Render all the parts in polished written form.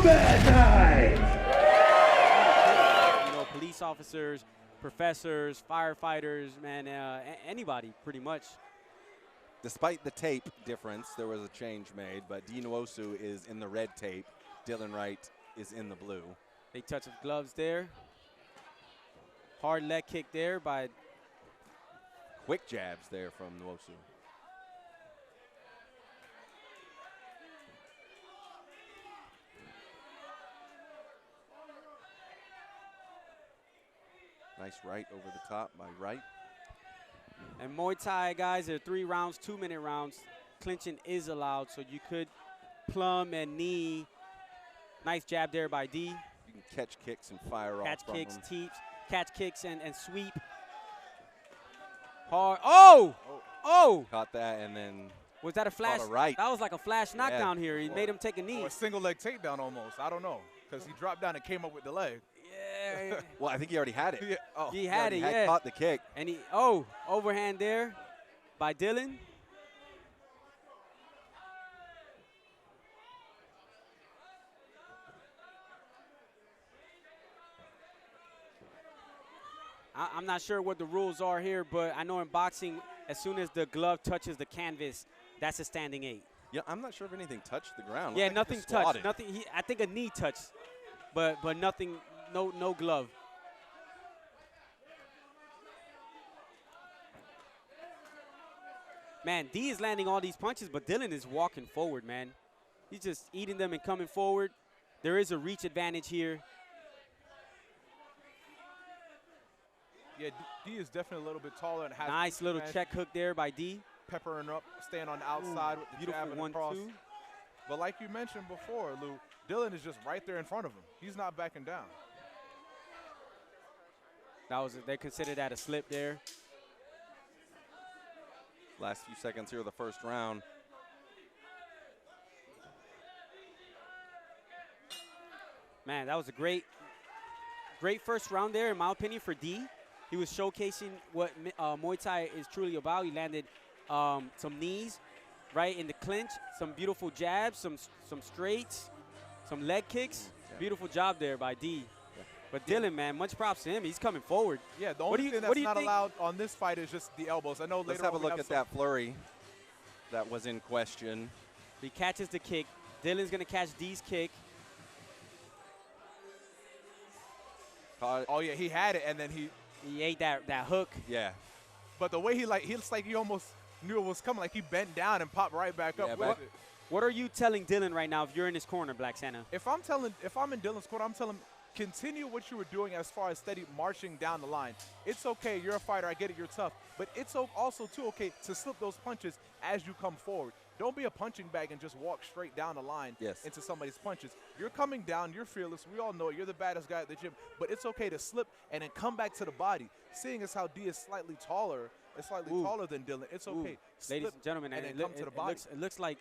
overtime. You know, police officers, professors, firefighters, man, anybody pretty much. Despite the tape difference, there was a change made, but Dee Nwosu is in the red tape. Dylan Wright is in the blue. They touch of gloves there. Hard leg kick there by. Quick jabs there from Nwosu. Nice right over the top by Wright. And Muay Thai, guys, there are 3 rounds, 2-minute rounds. Clinching is allowed, so you could plum and knee. Nice jab there by D. You can catch kicks and fire off Catch from kicks, him. teeps, catch kicks and sweep. Hard. Oh! Oh! Caught that and then Was that a flash? a right. That was like a flash knockdown here. He made him take a knee. Or a single leg takedown almost. I don't know. Because he dropped down and came up with the leg. Yeah. Well, I think he already had it. Yeah. Oh. He had it, yeah. Caught the kick. And he, overhand there by Dylan. I'm not sure what the rules are here, but I know in boxing, as soon as the glove touches the canvas, that's a standing 8. Yeah, I'm not sure if anything touched the ground. Yeah, Looked like he nothing just touched. squatted. Nothing. I think a knee touched, but nothing. No glove. Man, D is landing all these punches, but Dylan is walking forward, man. He's just eating them and coming forward. There is a reach advantage here. Yeah, D is definitely a little bit taller and has Nice little check hook there by D. peppering up, staying on the outside with the Beautiful jab and across. 1-2. But like you mentioned before, Lou, Dylan is just right there in front of him. He's not backing down. They considered that a slip there. Last few seconds here of the first round. Man, that was a great first round there, in my opinion, for D. He was showcasing what Muay Thai is truly about. He landed some knees right in the clinch, some beautiful jabs, some straights, some leg kicks. Yeah. Beautiful job there by D. Yeah. But Dylan, man, much props to him. He's coming forward. Yeah, the only thing that's not allowed on this fight is just the elbows. I know later Let's have a on look at that flurry that was in question. He catches the kick. Dylan's going to catch D's kick. Oh, yeah, he had it, and then he ate that hook. Yeah. But the way he looks like he almost knew it was coming. Like he bent down and popped right back up with it. What are you telling Dylan right now if you're in his corner, Black Santa? If I'm in Dylan's corner, I'm telling him, continue what you were doing as far as steady marching down the line. It's okay. You're a fighter. I get it. You're tough. But it's also, too, okay to slip those punches as you come forward. Don't be a punching bag and just walk straight down the line into somebody's punches. You're coming down. You're fearless. We all know it. You're the baddest guy at the gym. But it's okay to slip and then come back to the body. Seeing as how D is slightly taller, taller than Dylan, it's okay. Ladies and gentlemen, and then come to the body. It looks like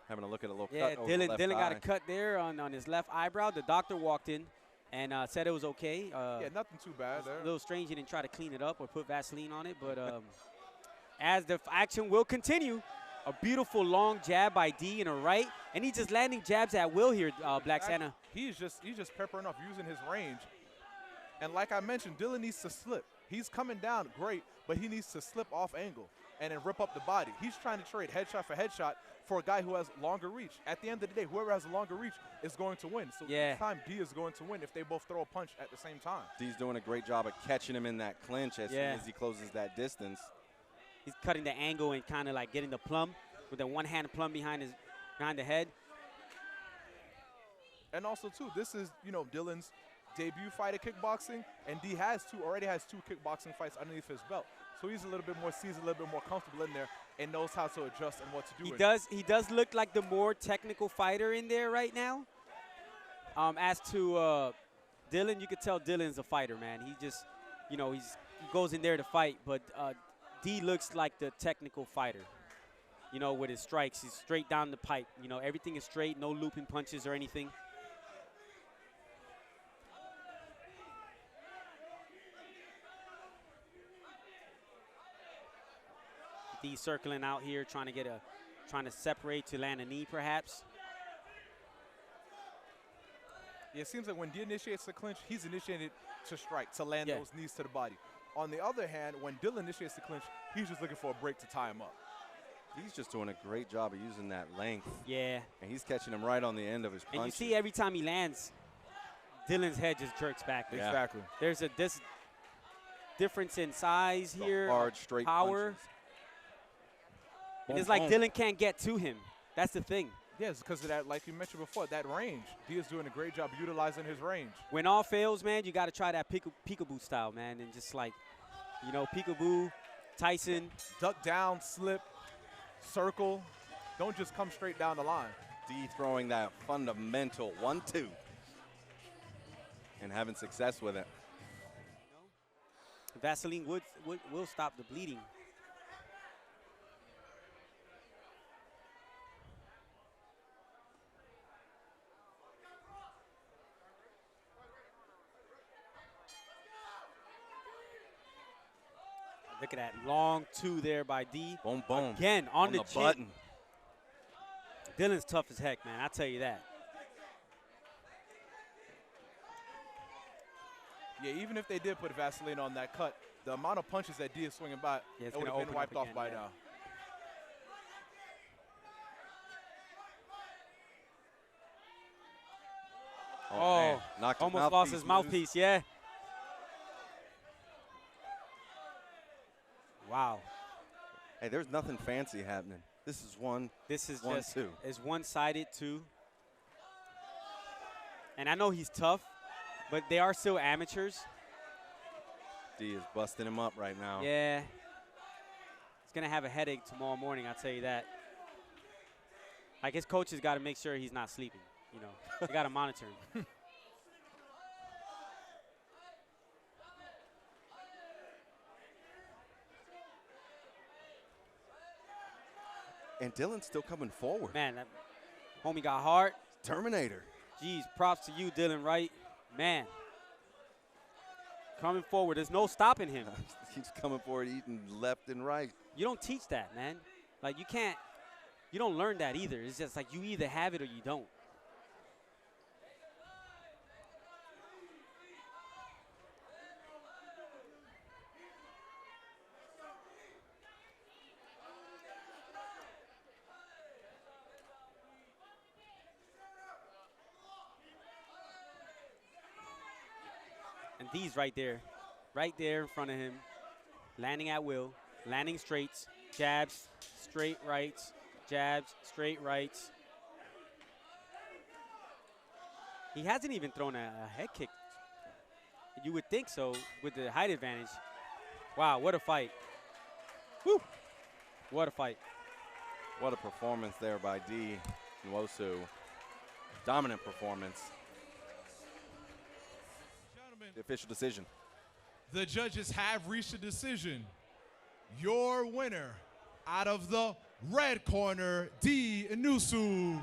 having a look at a little yeah, cut over the left Dylan got eye. a cut there on his left eyebrow. The doctor walked in and said it was okay. Yeah, nothing too bad there. A little strange he didn't try to clean it up or put Vaseline on it, but as the action will continue, a beautiful long jab by D and a right, and he's just landing jabs at will here, Black Santa. He's just peppering up, using his range. And like I mentioned, Dylan needs to slip. He's coming down great, but he needs to slip off angle and then rip up the body. He's trying to trade headshot for headshot for a guy who has longer reach. At the end of the day, whoever has a longer reach is going to win. So this time, D is going to win if they both throw a punch at the same time. D's doing a great job of catching him in that clinch as soon as he closes that distance. He's cutting the angle and kind of like getting the plum with the one-hand plum behind the head. And also, too, this is, Dylan's debut fight at kickboxing, and D already has two kickboxing fights underneath his belt. So he's a little bit more seasoned, a little bit more comfortable in there, and knows how to adjust and what to do. He does look like the more technical fighter in there right now. As to Dylan, you could tell Dylan's a fighter, man. He just, he goes in there to fight, but D looks like the technical fighter. With his strikes, he's straight down the pipe. Everything is straight, no looping punches or anything. D circling out here, trying to separate to land a knee, perhaps. It seems like when Dee initiates the clinch, he's initiated to strike, to land Yeah. those knees to the body. On the other hand, when Dylan initiates the clinch, he's just looking for a break to tie him up. He's just doing a great job of using that length. Yeah. And he's catching him right on the end of his punch. And you see every time he lands, Dylan's head just jerks back. Yeah. Exactly. There's a difference in size The here, hard, straight power. punches. And it's Boom, like boom. Dylan can't get to him. That's the thing. Yes, because of that, like you mentioned before, that range. Dee is doing a great job utilizing his range. When all fails, man, you got to try that peekaboo style, man, and just like, you know, peekaboo, Tyson. Duck down, slip, circle. Don't just come straight down the line. Dee throwing that fundamental 1-2 and having success with it. Vaseline will stop the bleeding. Look at that long 2 there by Dee. Boom, boom. Again, on the chin. button. Dylan's tough as heck, man. I'll tell you that. Yeah, even if they did put Vaseline on that cut, the amount of punches that Dee is swinging by, Yeah, it's it would gonna have been open up wiped off again, by yeah. now. Man. Knocked his Almost lost his loose. mouthpiece, yeah. Wow. Hey, there's nothing fancy happening. This is This is 1-2. it's one-sided too. And I know he's tough, but they are still amateurs. Dee is busting him up right now. Yeah. He's going to have a headache tomorrow morning, I'll tell you that. Like, his coaches got to make sure he's not sleeping, you know. They got to monitor him. And Dylan's still coming forward. Man, that homie got hard. Terminator. Geez, props to you, Dylan Wright. Man. Coming forward. There's no stopping him. He's coming forward, eating left and right. You don't teach that, man. Like, you don't learn that either. It's just like you either have it or you don't. And Dee's right there in front of him, landing at will, landing straights, jabs, straight rights, jabs, straight rights. He hasn't even thrown a head kick. You would think so with the height advantage. Wow, what a fight. Woo! What a fight. What a performance there by Dee Nwosu. Dominant performance. The official decision. The judges have reached a decision. Your winner out of the red corner, Dee Nwosu.